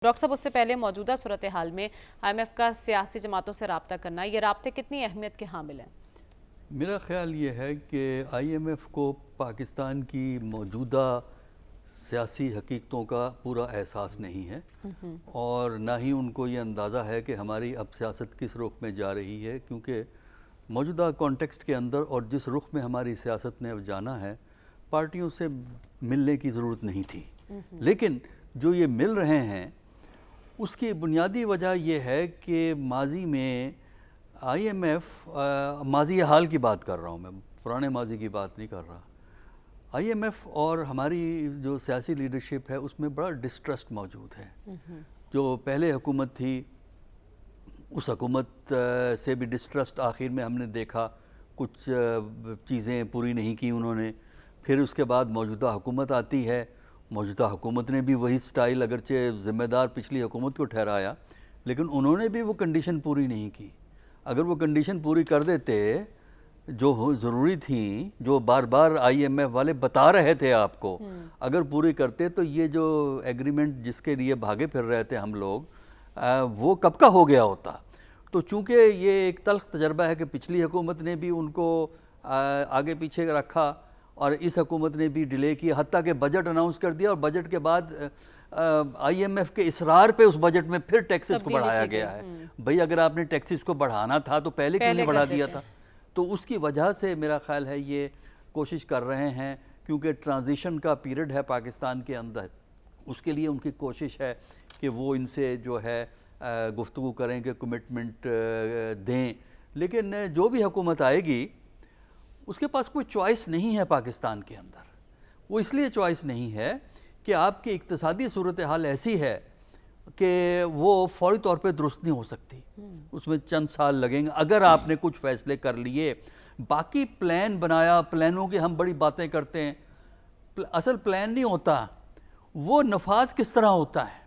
Doctor साहब, उससे पहले मौजूदा सूरत हाल में IMF का सियासी जमातों से रब्ता करना, ये राब्ते कितनी अहमियत के हामिल हैं? मेरा ख़्याल ये है कि IMF को पाकिस्तान की मौजूदा सियासी हकीकतों का पूरा एहसास नहीं है और ना ही उनको ये अंदाज़ा है कि हमारी अब सियासत किस रुख में जा रही है, क्योंकि मौजूदा कॉन्टेक्स्ट के अंदर और जिस रुख में हमारी सियासत ने अब जाना है, पार्टियों से मिलने की ज़रूरत नहीं थी। लेकिन जो ये मिल रहे हैं उसकी बुनियादी वजह यह है कि माजी में IMF, माजी हाल की बात कर रहा हूँ मैं, पुराने माजी की बात नहीं कर रहा। IMF और हमारी जो सियासी लीडरशिप है उसमें बड़ा डिस्ट्रस्ट मौजूद है। जो पहले हुकूमत थी उस हुकूमत से भी डिस्ट्रस्ट आखिर में हमने देखा, कुछ चीज़ें पूरी नहीं की उन्होंने। फिर उसके बाद मौजूदा हुकूमत आती है, मौजूदा हुकूमत ने भी वही स्टाइल, अगरचे ज़िम्मेदार पिछली हुकूमत को ठहराया, लेकिन उन्होंने भी वो कंडीशन पूरी नहीं की। अगर वो कंडीशन पूरी कर देते जो ज़रूरी थी, जो बार बार IMF वाले बता रहे थे आपको, अगर पूरी करते तो ये जो एग्रीमेंट जिसके लिए भागे फिर रहे थे हम लोग, वो कब का हो गया होता। तो चूँकि ये एक तल्ख तजर्बा है कि पिछली हुकूमत ने भी उनको आगे पीछे रखा और इस हुकूमत ने भी डिले किया, हत्ता कि बजट अनाउंस कर दिया और बजट के बाद IMF के इसरार पे उस बजट में फिर टैक्सेस को बढ़ाया गया है। भाई अगर आपने टैक्सेस को बढ़ाना था तो पहले क्यों नहीं बढ़ा दिया था। तो उसकी वजह से मेरा ख्याल है ये कोशिश कर रहे हैं, क्योंकि ट्रांजिशन का पीरियड है पाकिस्तान के अंदर, उसके लिए उनकी कोशिश है कि वो इनसे जो है गुफ्तगू करें कि कमिटमेंट दें। लेकिन जो भी हुकूमत आएगी उसके पास कोई चॉइस नहीं है पाकिस्तान के अंदर। वो इसलिए चॉइस नहीं है कि आपकी इक्तिसादी सूरत हाल ऐसी है कि वो फौरी तौर पे दुरुस्त नहीं हो सकती, उसमें चंद साल लगेंगे। अगर आपने कुछ फैसले कर लिए, बाकी प्लान बनाया, प्लानों की हम बड़ी बातें करते हैं, असल प्लान नहीं होता, वो नफाज किस तरह होता है,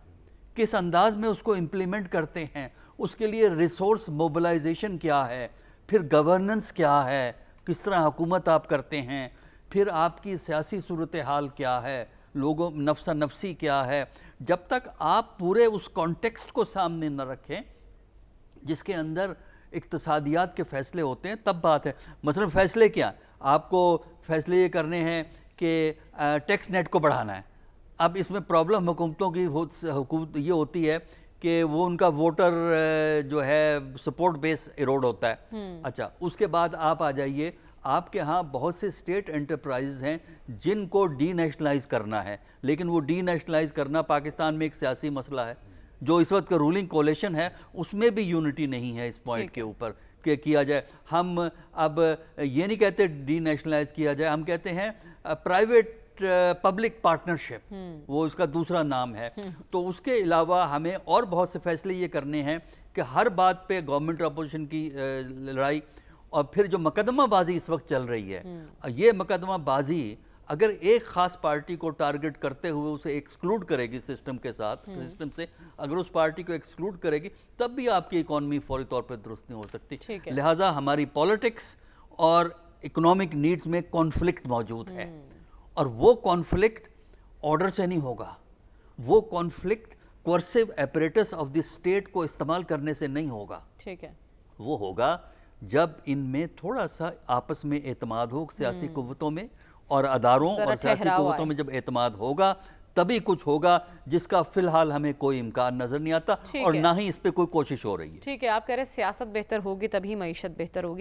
किस अंदाज में उसको इम्प्लीमेंट करते हैं, उसके लिए रिसोर्स मोबिलाइजेशन क्या है, फिर गवर्नेंस क्या है, किस तरह हुकूमत आप करते हैं, फिर आपकी सियासी सूरत हाल क्या है, लोगों नफ्सा नफसी क्या है। जब तक आप पूरे उस कॉन्टेक्स्ट को सामने न रखें जिसके अंदर इक्तिसादियात के फैसले होते हैं, तब बात है। मसलन फैसले क्या, आपको फैसले ये करने हैं कि टैक्स नेट को बढ़ाना है। अब इसमें प्रॉब्लम हुकूमतों की हुकूमत ये होती है कि वो उनका वोटर जो है सपोर्ट बेस इरोड होता है। अच्छा, उसके बाद आप आ जाइए, आपके यहाँ बहुत से स्टेट एंटरप्राइज हैं जिनको डी नेशनलाइज करना है, लेकिन वो डी नेशनलाइज करना पाकिस्तान में एक सियासी मसला है। जो इस वक्त का रूलिंग कोalition है उसमें भी यूनिटी नहीं है इस पॉइंट के ऊपर कि किया जाए। हम अब ये नहीं कहते डी नेशनलाइज किया जाए, हम कहते हैं प्राइवेट पब्लिक पार्टनरशिप, वो उसका दूसरा नाम है। तो उसके अलावा हमें और बहुत से फैसले ये करने हैं कि हर बात पे गवर्नमेंट अपोजिशन की लड़ाई, और फिर जो मुकदमाबाजी इस वक्त चल रही है, ये मुकदमाबाजी अगर एक खास पार्टी को टारगेट करते हुए उसे एक्सक्लूड करेगी सिस्टम के साथ, सिस्टम से अगर उस पार्टी को एक्सक्लूड करेगी, तब भी आपकी इकॉनमी फौरी तौर पर दुरुस्त नहीं हो सकती। लिहाजा हमारी पॉलिटिक्स और इकोनॉमिक नीड्स में कॉन्फ्लिक्ट मौजूद है, और वो कॉन्फ्लिक्ट ऑर्डर से नहीं होगा, वो conflict coercive apparatus of the state को इस्तेमाल करने से नहीं होगा। ठीक है, वो होगा जब इनमें थोड़ा सा आपस में एतमाद हो, सियासी कुव्वतों में और अदारों और सियासी कुव्वतों में जब एतमाद होगा तभी कुछ होगा, जिसका फिलहाल हमें कोई इम्कान नजर नहीं आता और ना ही इस पे कोई कोशिश हो रही है। ठीक है, आप कह रहे हैं सियासत बेहतर होगी तभी मईशत बेहतर होगी।